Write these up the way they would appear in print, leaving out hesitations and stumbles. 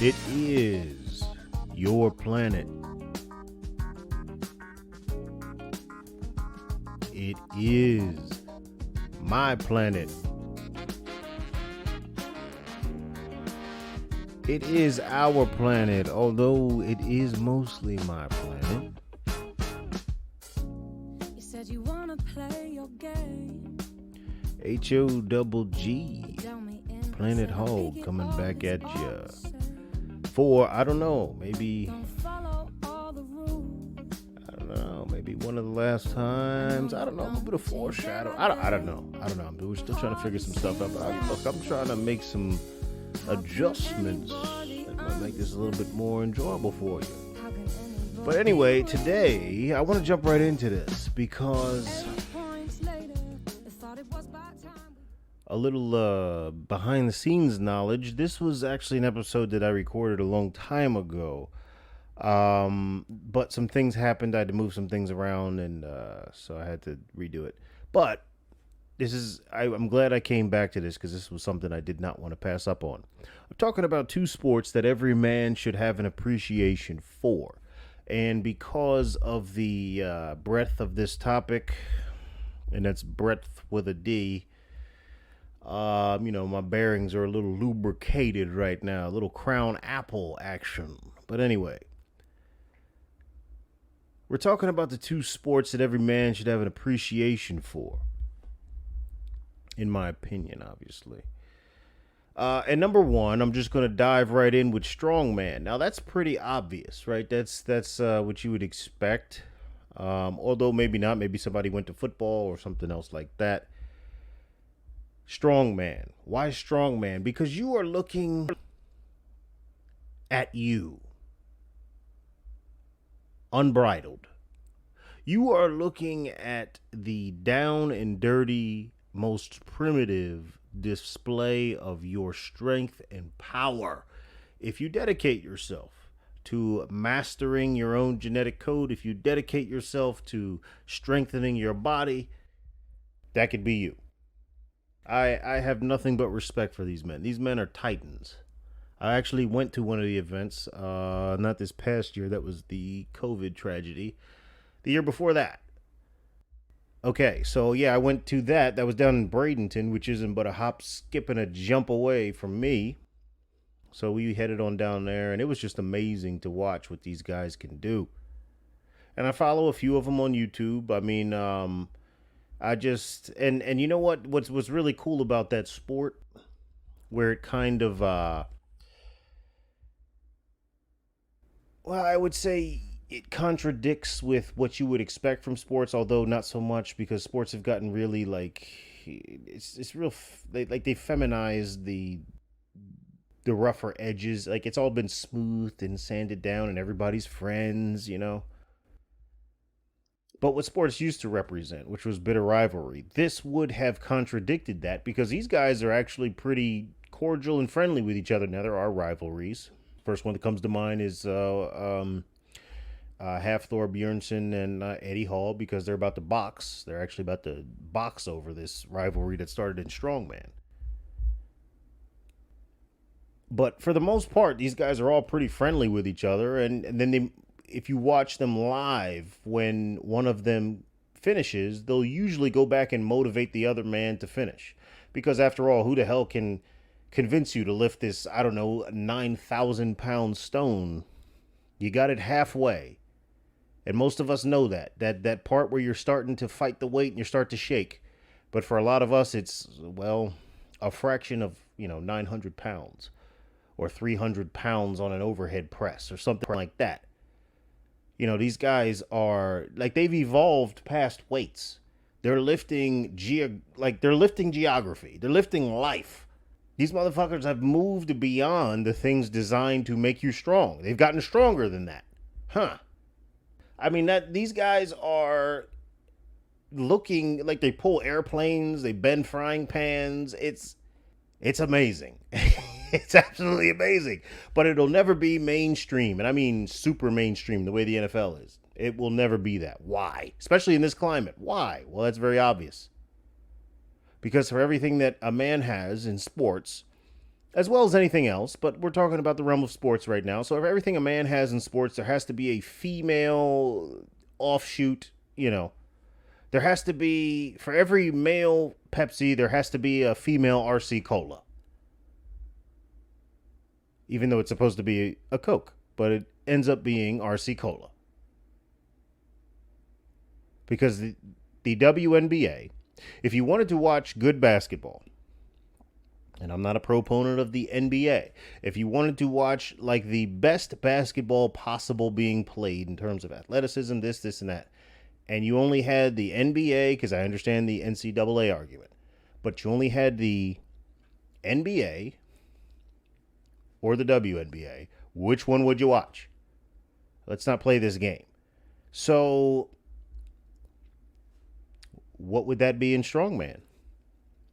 It is your planet. It is my planet. It is our planet, although it is mostly my planet. You said you wanna play your game. HOGG, Planet Hog coming back at ya. For, I don't know, maybe one of the last times. I don't know, maybe the foreshadow. I don't know. We're still trying to figure some stuff out. But I'm trying to make some adjustments that might make this a little bit more enjoyable for you. But anyway, today I want to jump right into this because a little behind the scenes knowledge. This was actually an episode that I recorded a long time ago. But some things happened. I had to move some things around, and so I had to redo it. But I'm glad I came back to this because this was something I did not want to pass up on. I'm talking about two sports that every man should have an appreciation for. And because of the breadth of this topic, and that's breadth with a D, my bearings are a little lubricated right now, a little crown apple action. But anyway, we're talking about the two sports that every man should have an appreciation for. In my opinion, obviously. And number one, I'm just going to dive right in with strongman. Now, that's pretty obvious, right? That's what you would expect. Although maybe not. Maybe somebody went to football or something else like that. Strongman. Why strongman? Because you are looking at you. Unbridled. You are looking at the down and dirty, most primitive display of your strength and power. If you dedicate yourself to mastering your own genetic code, if you dedicate yourself to strengthening your body, that could be you. I have nothing but respect for these men. These men are titans. I actually went to one of the events, not this past year, that was the COVID tragedy. The year before that. Okay, so yeah, I went to that. That was down in Bradenton, which isn't but a hop, skip, and a jump away from me. So we headed on down there, and it was just amazing to watch what these guys can do. And I follow a few of them on YouTube. I mean, I just, and you know what's really cool about that sport, where it kind of, well, I would say it contradicts with what you would expect from sports, although not so much, because sports have gotten really like it's real. They feminize the rougher edges. Like it's all been smoothed and sanded down, and everybody's friends, But what sports used to represent, which was bitter rivalry, this would have contradicted that because these guys are actually pretty cordial and friendly with each other. Now there are rivalries. First one that comes to mind is Hafthor Bjornsson and Eddie Hall, because they're about to box. They're actually about to box over this rivalry that started in strongman. But for the most part, these guys are all pretty friendly with each other, and then if you watch them live, when one of them finishes, they'll usually go back and motivate the other man to finish. Because after all, who the hell can convince you to lift this, 9,000-pound stone? You got it halfway. And most of us know that part where you're starting to fight the weight and you start to shake. But for a lot of us, it's, well, a fraction of, 900 pounds or 300 pounds on an overhead press or something like that. These guys are like, they've evolved past weights. They're lifting geography. They're lifting life. These motherfuckers have moved beyond the things designed to make you strong. They've gotten stronger than that. Huh. I mean, these guys are looking like they pull airplanes, they bend frying pans. It's amazing. It's absolutely amazing. But it'll never be mainstream. And I mean super mainstream, the way the NFL is. It will never be that. Why? Especially in this climate. Why? Well, that's very obvious. Because for everything that a man has in sports, as well as anything else, but we're talking about the realm of sports right now. So, if everything a man has in sports, there has to be a female offshoot, there has to be, for every male Pepsi, there has to be a female RC Cola. Even though it's supposed to be a Coke, but it ends up being RC Cola. Because the WNBA, if you wanted to watch good basketball, and I'm not a proponent of the NBA, if you wanted to watch like the best basketball possible being played in terms of athleticism, this, and that, and you only had the NBA, because I understand the NCAA argument, but you only had the NBA or the WNBA, which one would you watch? Let's not play this game. So, what would that be in Strongman?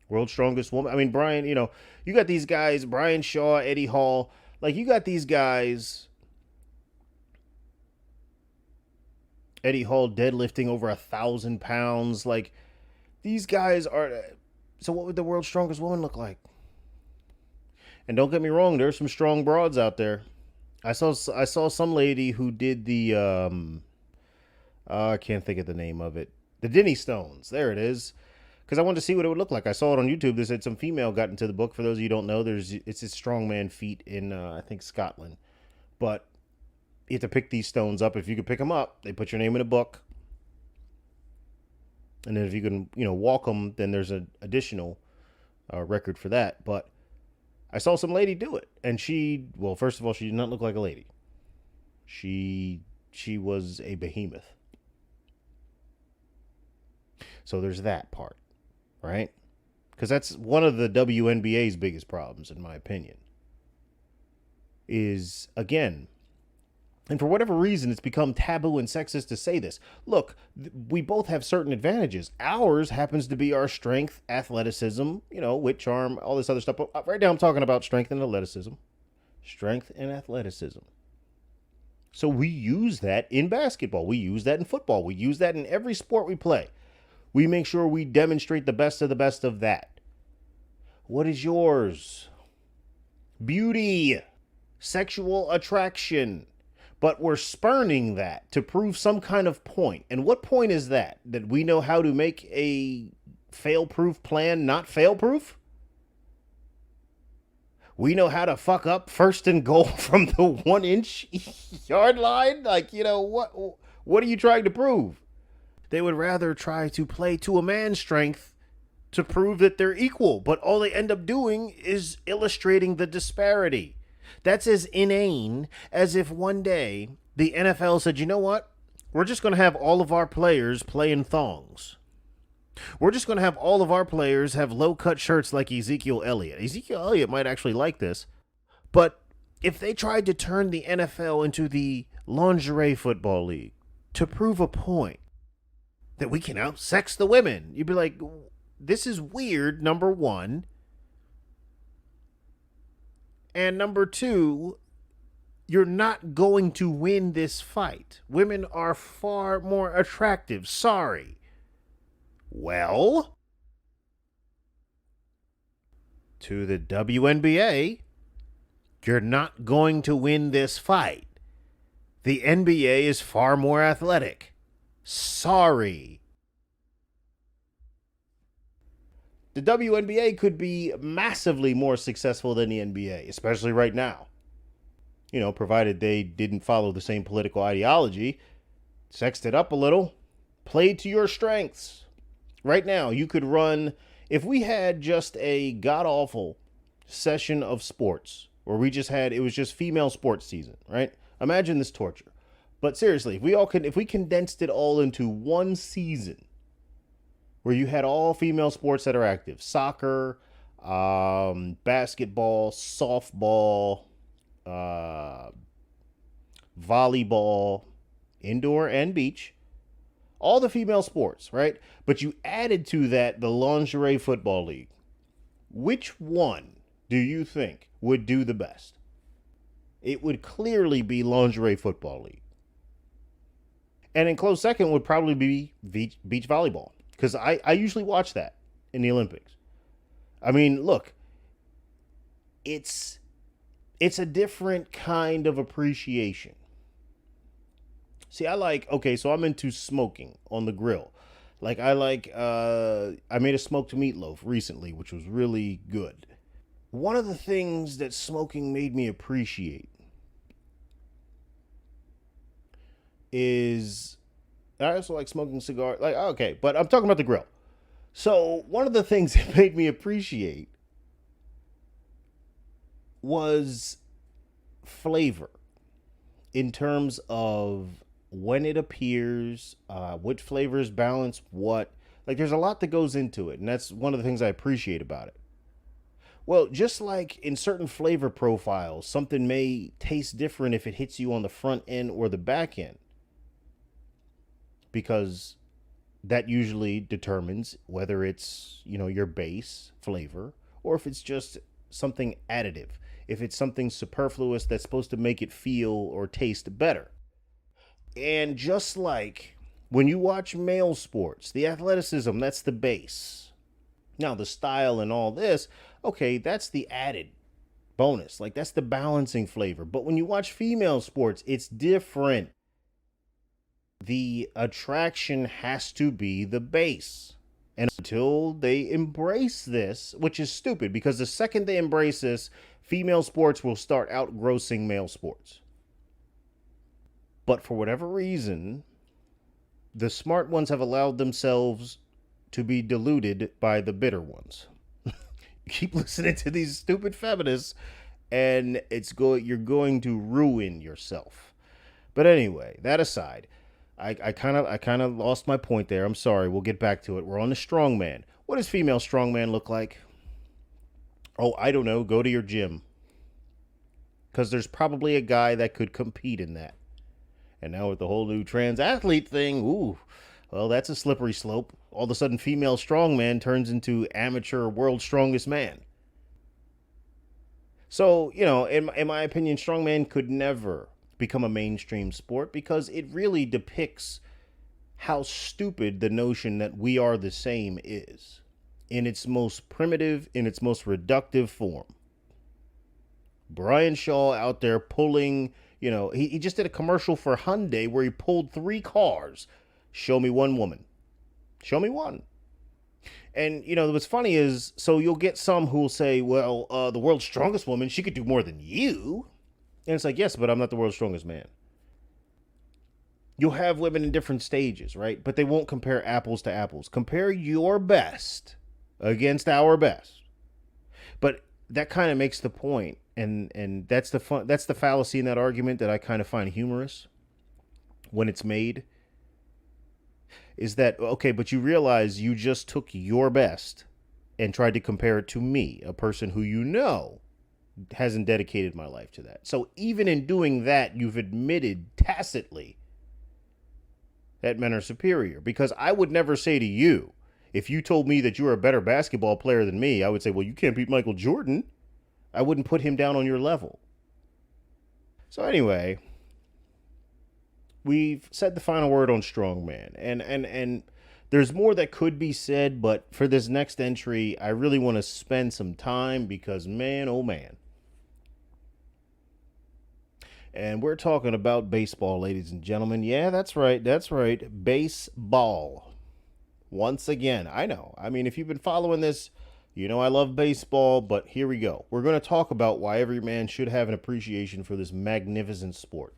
World's Strongest Woman. I mean, Brian, you got these guys, Brian Shaw, Eddie Hall. Like, you got these guys, Eddie Hall deadlifting over 1,000 pounds. Like, these guys are. So, what would the World's Strongest Woman look like? And don't get me wrong, there's some strong broads out there. I saw some lady who did the I can't think of the name of it. The Denny Stones. There it is. Because I wanted to see what it would look like. I saw it on YouTube. They said some female got into the book. For those of you who don't know, it's a strongman feat in I think Scotland. But you have to pick these stones up. If you can pick them up, they put your name in a book. And then if you can, walk them, then there's an additional record for that. But I saw some lady do it, and first of all, she did not look like a lady. She was a behemoth. So there's that part, right? Because that's one of the WNBA's biggest problems, in my opinion. Is, again, and for whatever reason, it's become taboo and sexist to say this. Look, we both have certain advantages. Ours happens to be our strength, athleticism, wit, charm, all this other stuff. But right now I'm talking about strength and athleticism. Strength and athleticism. So we use that in basketball. We use that in football. We use that in every sport we play. We make sure we demonstrate the best of that. What is yours? Beauty. Sexual attraction. But we're spurning that to prove some kind of point. And what point is that? That we know how to make a fail-proof plan not fail-proof? We know how to fuck up first and goal from the 1-inch yard line? Like, what are you trying to prove? They would rather try to play to a man's strength to prove that they're equal. But all they end up doing is illustrating the disparity. That's as inane as if one day the NFL said, you know what? We're just going to have all of our players play in thongs. We're just going to have all of our players have low-cut shirts like Ezekiel Elliott. Ezekiel Elliott might actually like this. But if they tried to turn the NFL into the lingerie football league to prove a point that we can out-sex the women, you'd be like, this is weird, number one. And number two, you're not going to win this fight. Women are far more attractive. Sorry. Well, to the WNBA, you're not going to win this fight. The NBA is far more athletic. Sorry. The WNBA could be massively more successful than the NBA, especially right now. Provided they didn't follow the same political ideology, sexed it up a little, played to your strengths. Right now, you could run, if we had just a god-awful session of sports, where it was just female sports season, right? Imagine this torture. But seriously, if we condensed it all into one season, where you had all female sports that are active. Soccer, basketball, softball, volleyball, indoor and beach. All the female sports, right? But you added to that the lingerie football league. Which one do you think would do the best? It would clearly be lingerie football league. And in close second would probably be beach volleyball. Because I usually watch that in the Olympics. I mean, look, it's it's a different kind of appreciation. See, so I'm into smoking on the grill. Like I made a smoked meatloaf recently, which was really good. One of the things that smoking made me appreciate is I also like smoking cigars. Like, okay, but I'm talking about the grill. So, one of the things that made me appreciate was flavor in terms of when it appears, what flavors balance what. Like, there's a lot that goes into it, and that's one of the things I appreciate about it. Well, just like in certain flavor profiles, something may taste different if it hits you on the front end or the back end, because that usually determines whether it's, your base flavor or if it's just something additive, if it's something superfluous that's supposed to make it feel or taste better. And just like when you watch male sports, the athleticism, that's the base. Now, the style and all this, okay, that's the added bonus. Like, that's the balancing flavor. But when you watch female sports, it's different. The attraction has to be the base. And until they embrace this, which is stupid because the second they embrace this, female sports will start outgrossing male sports. But for whatever reason, the smart ones have allowed themselves to be deluded by the bitter ones. You keep listening to these stupid feminists and you're going to ruin yourself. But anyway, that aside, I kind of lost my point there. I'm sorry. We'll get back to it. We're on the strongman. What does female strongman look like? Oh, I don't know. Go to your gym. Because there's probably a guy that could compete in that. And now with the whole new trans athlete thing, ooh, well, that's a slippery slope. All of a sudden, female strongman turns into amateur world's strongest man. So, in my opinion, strongman could never become a mainstream sport because it really depicts how stupid the notion that we are the same is in its most primitive, in its most reductive form. Brian Shaw out there pulling, he just did a commercial for Hyundai where he pulled 3 cars. Show me one woman. Show me one. And, what's funny is, so you'll get some who will say, well, the world's strongest woman, she could do more than you. And it's like, yes, but I'm not the world's strongest man. You'll have women in different stages, right? But they won't compare apples to apples. Compare your best against our best. But that kind of makes the point, and that's the fallacy in that argument that I kind of find humorous when it's made. Is that, okay, but you realize you just took your best and tried to compare it to me, a person who hasn't dedicated my life to that. So even in doing that, you've admitted tacitly that men are superior. Because I would never say to you, if you told me that you were a better basketball player than me, I would say, well, you can't beat Michael Jordan. I wouldn't put him down on your level. So anyway, we've said the final word on strongman. And there's more that could be said, but for this next entry, I really want to spend some time because, man, oh man. And we're talking about baseball, ladies and gentlemen. Yeah, that's right. That's right. Baseball. Once again, I know. I mean, if you've been following this, I love baseball, but here we go. We're going to talk about why every man should have an appreciation for this magnificent sport.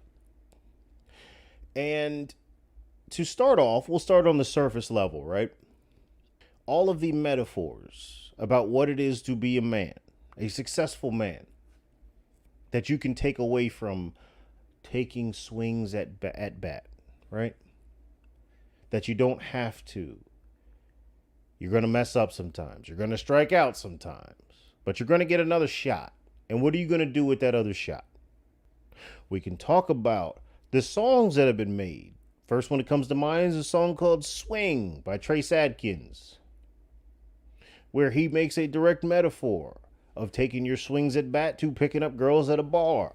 And to start off, we'll start on the surface level, right? All of the metaphors about what it is to be a man, a successful man, that you can take away from taking swings at bat, right? That you don't have to. You're going to mess up sometimes. You're going to strike out sometimes. But you're going to get another shot. And what are you going to do with that other shot? We can talk about the songs that have been made. First one that comes to mind is a song called Swing by Trace Adkins, where he makes a direct metaphor of taking your swings at bat to picking up girls at a bar.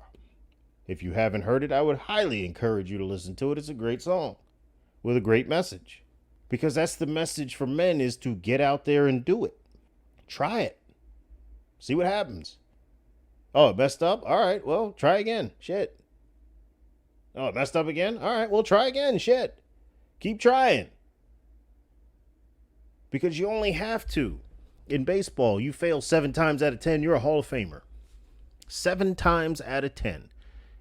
If you haven't heard it, I would highly encourage you to listen to it. It's a great song with a great message. Because that's the message for men, is to get out there and do it. Try it. See what happens. Oh, it messed up? All right, well, try again. Shit. Oh, it messed up again? All right, well, try again. Shit. Keep trying. Because you only have to. In baseball, you fail 7 times out of 10, you're a Hall of Famer. 7 times out of 10.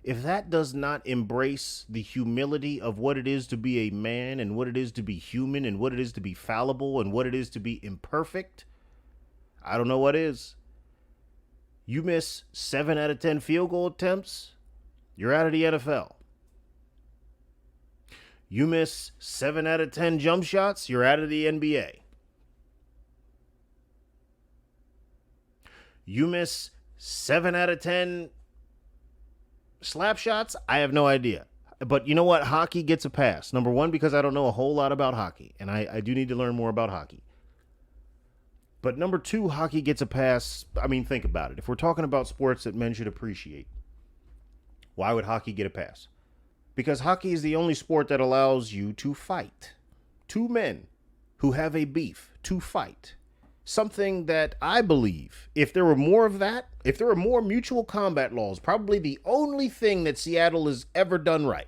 If that does not embrace the humility of what it is to be a man and what it is to be human and what it is to be fallible and what it is to be imperfect, I don't know what is. You miss 7 out of 10 field goal attempts, you're out of the NFL. You miss 7 out of 10 jump shots, you're out of the NBA. You miss 7 out of 10 slap shots, I have no idea. But you know what? Hockey gets a pass. Number one, because I don't know a whole lot about hockey, and I do need to learn more about hockey. But number two, hockey gets a pass. I mean, think about it. If we're talking about sports that men should appreciate, why would hockey get a pass? Because hockey is the only sport that allows you to fight. Two men who have a beef to fight. Something that I believe, if there were more of that, if there were more mutual combat laws, probably the only thing that Seattle has ever done right,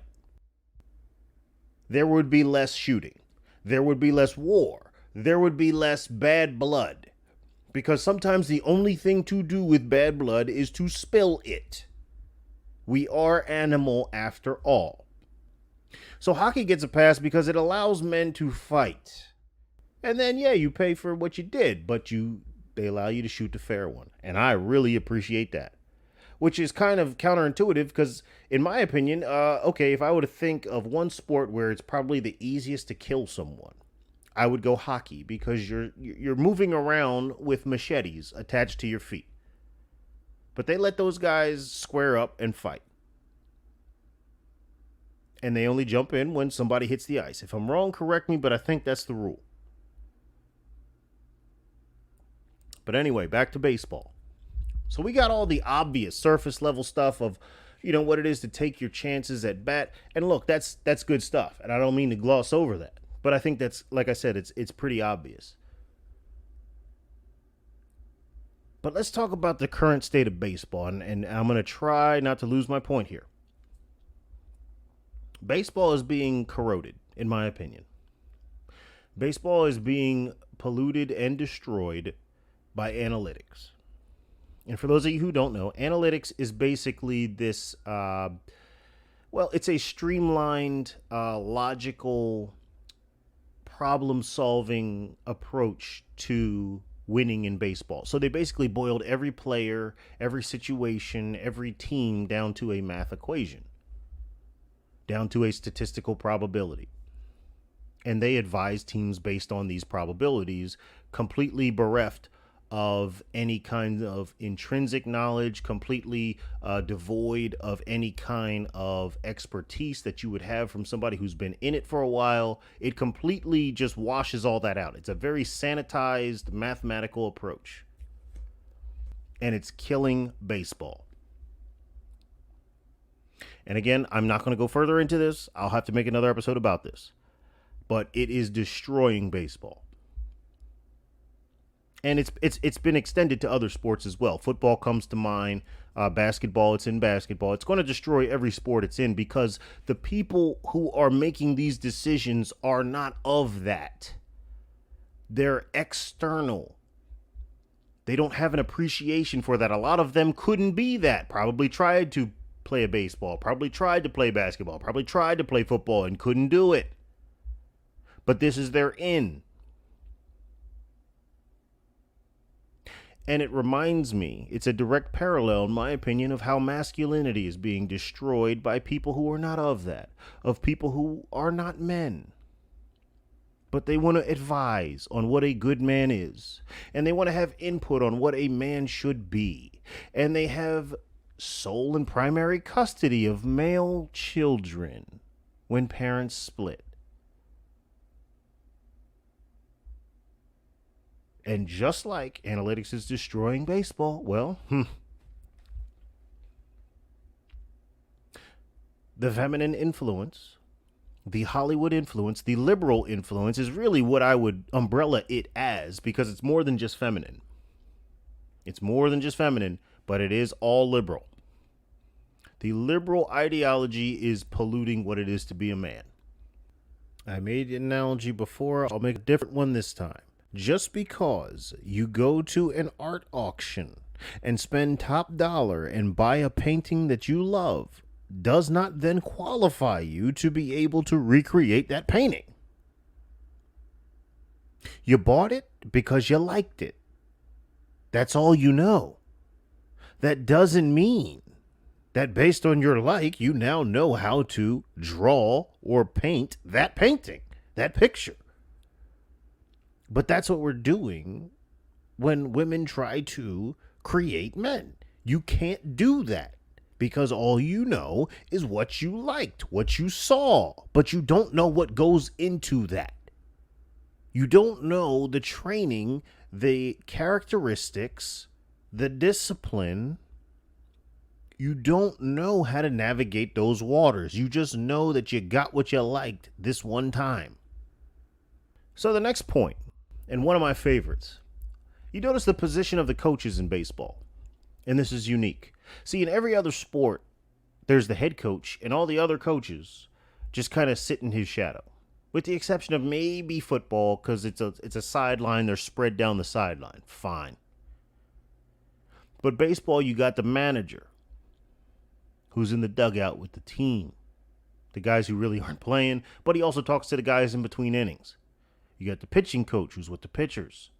there would be less shooting. There would be less war. There would be less bad blood. Because sometimes the only thing to do with bad blood is to spill it. We are animal after all. So hockey gets a pass because it allows men to fight. And then, yeah, you pay for what you did, but they allow you to shoot the fair one. And I really appreciate that. Which is kind of counterintuitive because, in my opinion, okay, if I were to think of one sport where it's probably the easiest to kill someone, I would go hockey because you're moving around with machetes attached to your feet. But they let those guys square up and fight. And they only jump in when somebody hits the ice. If I'm wrong, correct me, but I think that's the rule. But anyway, back to baseball. So we got all the obvious surface level stuff of, what it is to take your chances at bat. And look, that's good stuff. And I don't mean to gloss over that. But I think that's, like I said, it's pretty obvious. But let's talk about the current state of baseball. And I'm going to try not to lose my point here. Baseball is being corroded, in my opinion. Baseball is being polluted and destroyed by analytics. And for those of you who don't know, analytics is basically this, it's a streamlined, logical, problem-solving approach to winning in baseball. So they basically boiled every player, every situation, every team down to a math equation, down to a statistical probability. And they advise teams based on these probabilities, completely bereft of any kind of intrinsic knowledge, completely devoid of any kind of expertise that you would have from somebody who's been in it for a while. It completely just washes all that out. It's a very sanitized mathematical approach. And it's killing baseball. And again, I'm not going to go further into this. I'll have to make another episode about this. But it is destroying baseball. And it's been extended to other sports as well. Football comes to mind. Basketball, it's in basketball. It's going to destroy every sport it's in because the people who are making these decisions are not of that. They're external. They don't have an appreciation for that. A lot of them couldn't be that. Probably tried to play a baseball, probably tried to play basketball, probably tried to play football and couldn't do it. But this is their in. And it reminds me, it's a direct parallel, in my opinion, of how masculinity is being destroyed by people who are not of that, of people who are not men. But they want to advise on what a good man is, and they want to have input on what a man should be, and they have sole and primary custody of male children when parents split. And just like analytics is destroying baseball, the feminine influence, the Hollywood influence, the liberal influence is really what I would umbrella it as, because it's more than just feminine. It's more than just feminine, but it is all liberal. The liberal ideology is polluting what it is to be a man. I made an analogy before. I'll make a different one this time. Just because you go to an art auction and spend top dollar and buy a painting that you love does not then qualify you to be able to recreate that painting. You bought it because you liked it. That's all you know. That doesn't mean that based on your like, you now know how to draw or paint that painting, that picture. But that's what we're doing when women try to create men. You can't do that because all you know is what you liked, what you saw, but you don't know what goes into that. You don't know the training, the characteristics, the discipline. You don't know how to navigate those waters. You just know that you got what you liked this one time. So the next point, and one of my favorites, you notice the position of the coaches in baseball. And this is unique. See, in every other sport, there's the head coach, and all the other coaches just kind of sit in his shadow. With the exception of maybe football, because it's a sideline. They're spread down the sideline. Fine. But baseball, you got the manager who's in the dugout with the team. The guys who really aren't playing, but he also talks to the guys in between innings. You got the pitching coach who's with the pitchers,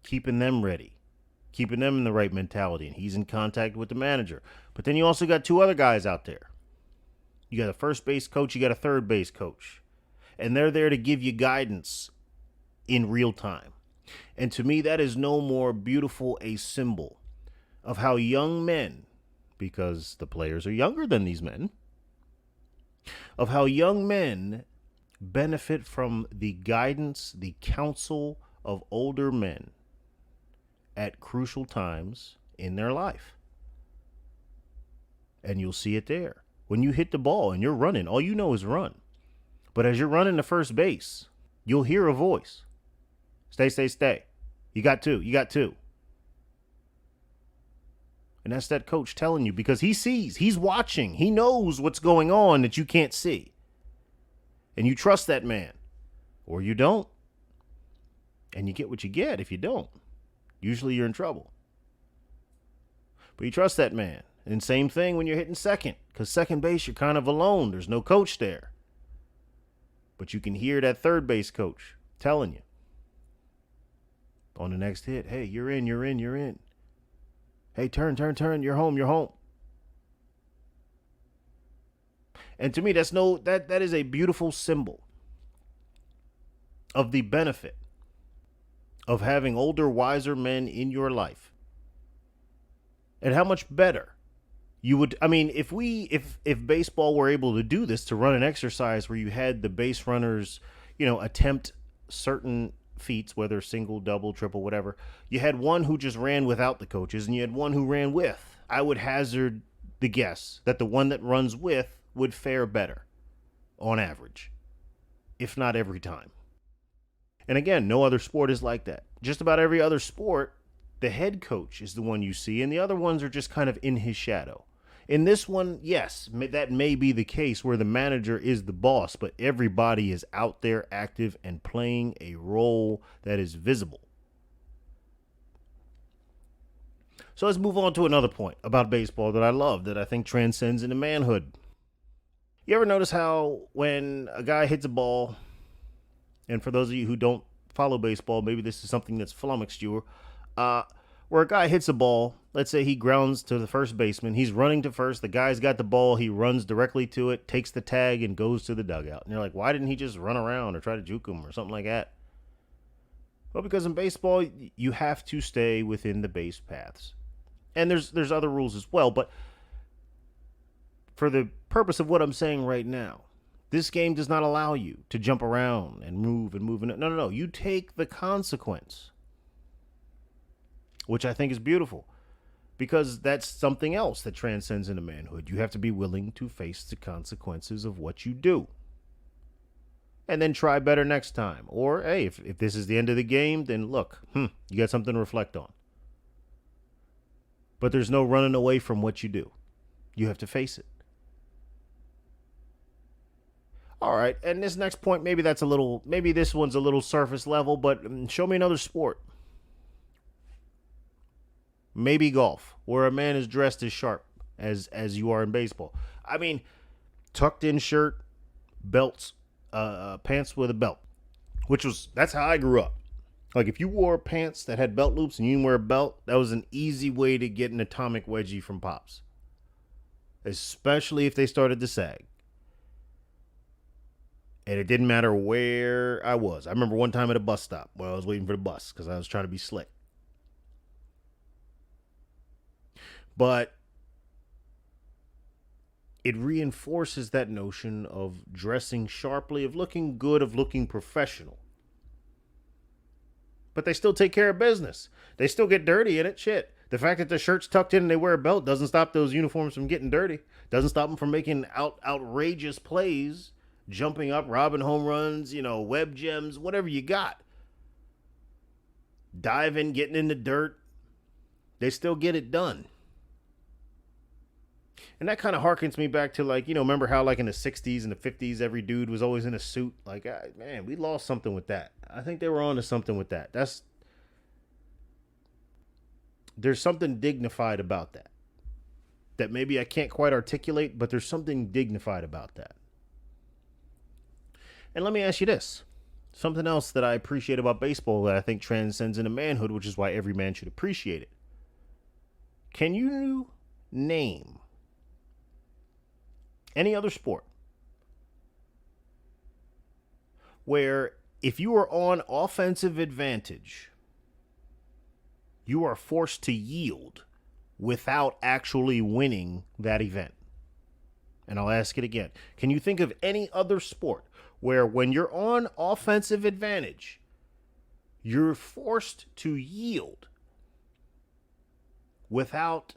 keeping them ready, keeping them in the right mentality, and he's in contact with the manager. But then you also got two other guys out there. You got a first base coach, you got a third base coach. And they're there to give you guidance in real time. And to me, that is no more beautiful a symbol of how young men, because the players are younger than these men, of how young men benefit from the guidance, the counsel of older men at crucial times in their life. And you'll see it there. When you hit the ball and you're running, all you know is run. But as you're running to first base, you'll hear a voice. Stay, stay, stay. You got two. You got two. And that's that coach telling you, because he sees, he's watching, he knows what's going on that you can't see. And you trust that man, or you don't. And you get what you get if you don't. Usually you're in trouble. But you trust that man. And same thing when you're hitting second, because second base, you're kind of alone. There's no coach there. But you can hear that third base coach telling you on the next hit, hey, you're in, you're in, you're in. Hey, turn, turn, turn, you're home, you're home. And to me, that is a beautiful symbol of the benefit of having older, wiser men in your life. And how much better you would, I mean, if baseball were able to do this, to run an exercise where you had the base runners, attempt certain feats, whether single, double, triple, whatever. You had one who just ran without the coaches, and you had one who ran with. I would hazard the guess that the one that runs with would fare better on average, if not every time. And again, no other sport is like that. Just about every other sport, the head coach is the one you see, and the other ones are just kind of in his shadow. In this one, yes, that may be the case where the manager is the boss, but everybody is out there active and playing a role that is visible. So let's move on to another point about baseball that I love, that I think transcends into manhood. You ever notice how when a guy hits a ball, and for those of you who don't follow baseball, maybe this is something that's flummoxed you, where a guy hits a ball, let's say he grounds to the first baseman, he's running to first, the guy's got the ball, he runs directly to it, takes the tag, and goes to the dugout. And you're like, why didn't he just run around or try to juke him or something like that? Well, because in baseball, you have to stay within the base paths. And there's other rules as well, but for the purpose of what I'm saying right now, this game does not allow you to jump around and move and move. No. You take the consequence, which I think is beautiful, because that's something else that transcends into manhood. You have to be willing to face the consequences of what you do, and then try better next time. Or, hey, if this is the end of the game, then look, you got something to reflect on. But there's no running away from what you do. You have to face it. All right, and this next point, maybe this one's a little surface level, but show me another sport. Maybe golf, where a man is dressed as sharp as you are in baseball. I mean, tucked in shirt, belts, pants with a belt, that's how I grew up. Like if you wore pants that had belt loops and you didn't wear a belt, that was an easy way to get an atomic wedgie from pops, especially if they started to sag. And it didn't matter where I was. I remember one time at a bus stop where I was waiting for the bus because I was trying to be slick. But it reinforces that notion of dressing sharply, of looking good, of looking professional. But they still take care of business. They still get dirty in it. Shit. The fact that the shirt's tucked in and they wear a belt doesn't stop those uniforms from getting dirty. Doesn't stop them from making outrageous plays, jumping up, robbing home runs, web gems, whatever you got. Diving, getting in the dirt. They still get it done. And that kind of harkens me back to remember how in the 60s and the 50s, every dude was always in a suit? Man, we lost something with that. I think they were on to something with that. There's something dignified about that. That maybe I can't quite articulate, but there's something dignified about that. And let me ask you this. Something else that I appreciate about baseball that I think transcends into manhood, which is why every man should appreciate it. Can you name any other sport where if you are on offensive advantage, you are forced to yield without actually winning that event? And I'll ask it again. Can you think of any other sport where when you're on offensive advantage, you're forced to yield without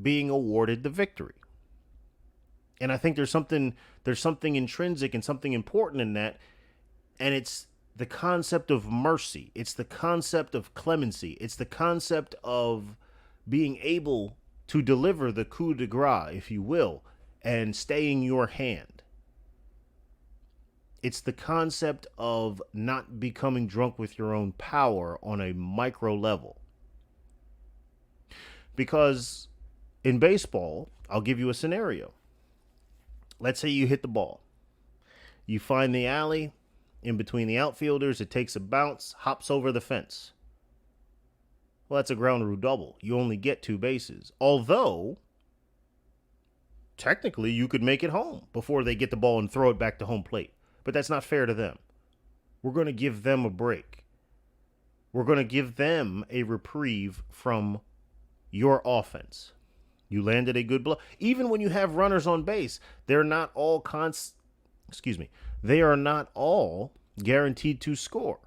being awarded the victory? And I think there's something intrinsic and something important in that. And it's the concept of mercy. It's the concept of clemency. It's the concept of being able to deliver the coup de grace, if you will, and staying your hand. It's the concept of not becoming drunk with your own power on a micro level. Because in baseball, I'll give you a scenario. Let's say you hit the ball. You find the alley in between the outfielders. It takes a bounce, hops over the fence. Well, that's a ground rule double. You only get 2 bases. Although, technically, you could make it home before they get the ball and throw it back to home plate. But that's not fair to them. We're going to give them a break. We're going to give them a reprieve from your offense. You landed a good blow. Even when you have runners on base, they're not all they are not all guaranteed to score.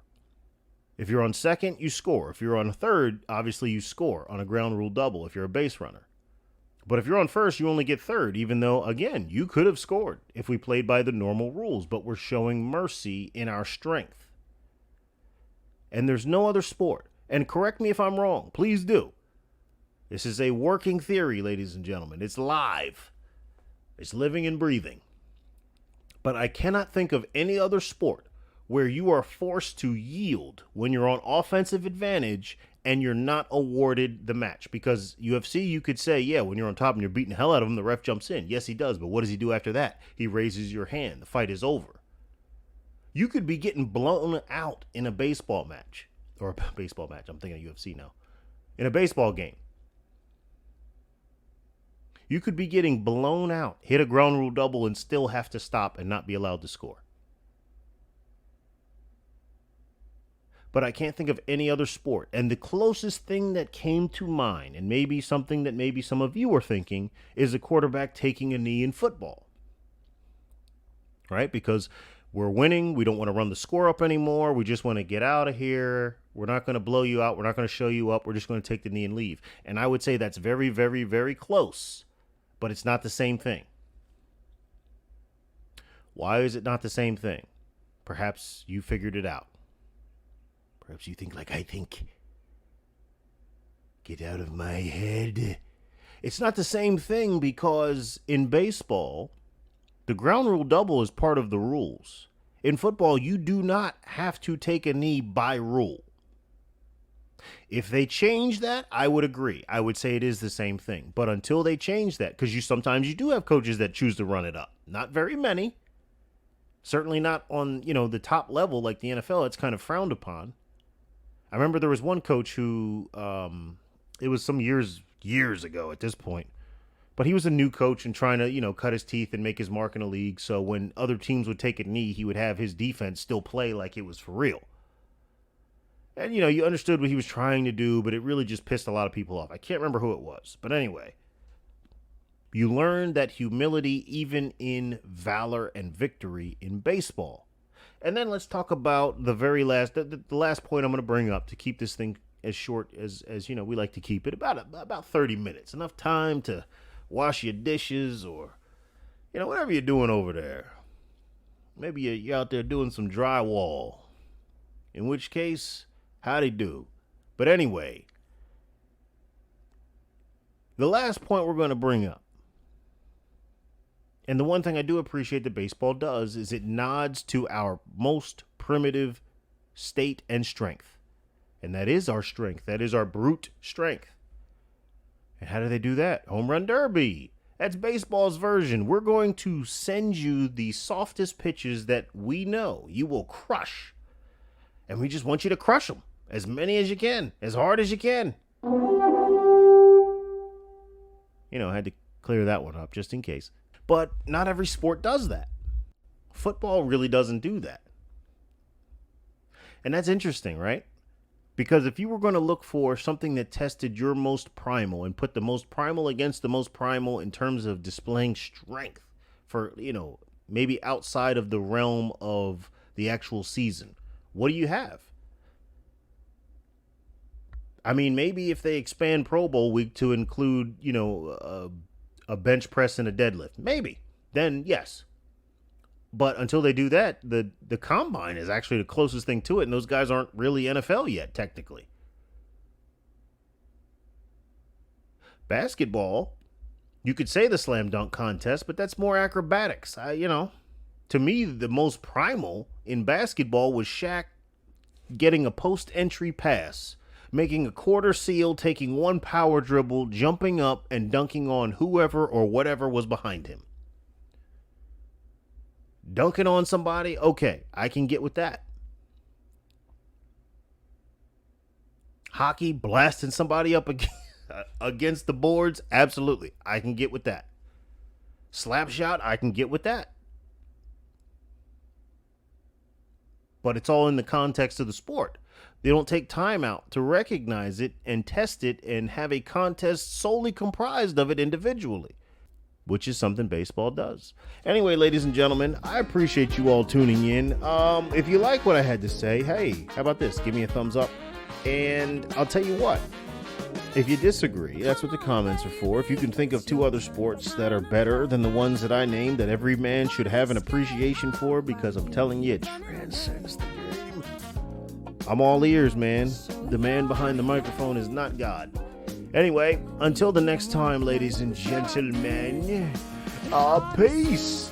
If you're on second, you score. If you're on third, obviously you score on a ground rule double if you're a base runner. But if you're on first, you only get third, even though, again, you could have scored if we played by the normal rules, but we're showing mercy in our strength. And there's no other sport. And correct me if I'm wrong. Please do. This is a working theory, ladies and gentlemen. It's live. It's living and breathing. But I cannot think of any other sport where you are forced to yield when you're on offensive advantage and you're not awarded the match. Because UFC, you could say, yeah, when you're on top and you're beating the hell out of him, the ref jumps in. Yes, he does. But what does he do after that? He raises your hand. The fight is over. You could be getting blown out in a baseball match. Or a baseball match. I'm thinking of UFC now. In a baseball game. You could be getting blown out, hit a ground rule double, and still have to stop and not be allowed to score. But I can't think of any other sport. And the closest thing that came to mind, and maybe something that maybe some of you are thinking, is a quarterback taking a knee in football. Right? Because we're winning. We don't want to run the score up anymore. We just want to get out of here. We're not going to blow you out. We're not going to show you up. We're just going to take the knee and leave. And I would say that's very, very, very close. But it's not the same thing. Why is it not the same thing? Perhaps you figured it out. Perhaps you think like I think. Get out of my head. It's not the same thing because in baseball, the ground rule double is part of the rules. In football, you do not have to take a knee by rule. If they change that, I would agree. I would say it is the same thing. But until they change that, because sometimes you do have coaches that choose to run it up. Not very many. Certainly not on, the top level like the NFL. It's kind of frowned upon. I remember there was one coach who, it was some years ago at this point, but he was a new coach and trying to, cut his teeth and make his mark in the league. So when other teams would take a knee, he would have his defense still play like it was for real. And, you understood what he was trying to do, but it really just pissed a lot of people off. I can't remember who it was. But anyway, you learn that humility even in valor and victory in baseball. And then let's talk about the very last, the last point I'm going to bring up to keep this thing as short as we like to keep it, about 30 minutes. Enough time to wash your dishes or, whatever you're doing over there. Maybe you're out there doing some drywall, in which case, howdy do. But anyway, the last point we're going to bring up, and the one thing I do appreciate that baseball does, is it nods to our most primitive state and strength. And that is our strength. That is our brute strength. And how do they do that? Home run derby. That's baseball's version. We're going to send you the softest pitches that we know you will crush. And we just want you to crush them. As many as you can. As hard as you can. I had to clear that one up just in case. But not every sport does that. Football really doesn't do that. And that's interesting, right? Because if you were going to look for something that tested your most primal and put the most primal against the most primal in terms of displaying strength for, maybe outside of the realm of the actual season, what do you have? I mean, maybe if they expand Pro Bowl week to include, a bench press and a deadlift, maybe, then yes. But until they do that, the combine is actually the closest thing to it, and those guys aren't really NFL yet, technically. Basketball, you could say the slam dunk contest, but that's more acrobatics. To me, the most primal in basketball was Shaq getting a post-entry pass, making a quarter seal, taking one power dribble, jumping up, and dunking on whoever or whatever was behind him. Dunking on somebody, okay, I can get with that. Hockey, blasting somebody up against the boards, absolutely, I can get with that. Slap shot, I can get with that. But it's all in the context of the sport. They don't take time out to recognize it and test it and have a contest solely comprised of it individually, which is something baseball does. Anyway, ladies and gentlemen, I appreciate you all tuning in. If you like what I had to say, hey, how about this? Give me a thumbs up. And I'll tell you what, if you disagree, that's what the comments are for. If you can think of 2 other sports that are better than the ones that I named, that every man should have an appreciation for, because I'm telling you, it transcends the game. I'm all ears, man. The man behind the microphone is not God. Anyway, until the next time, ladies and gentlemen, peace.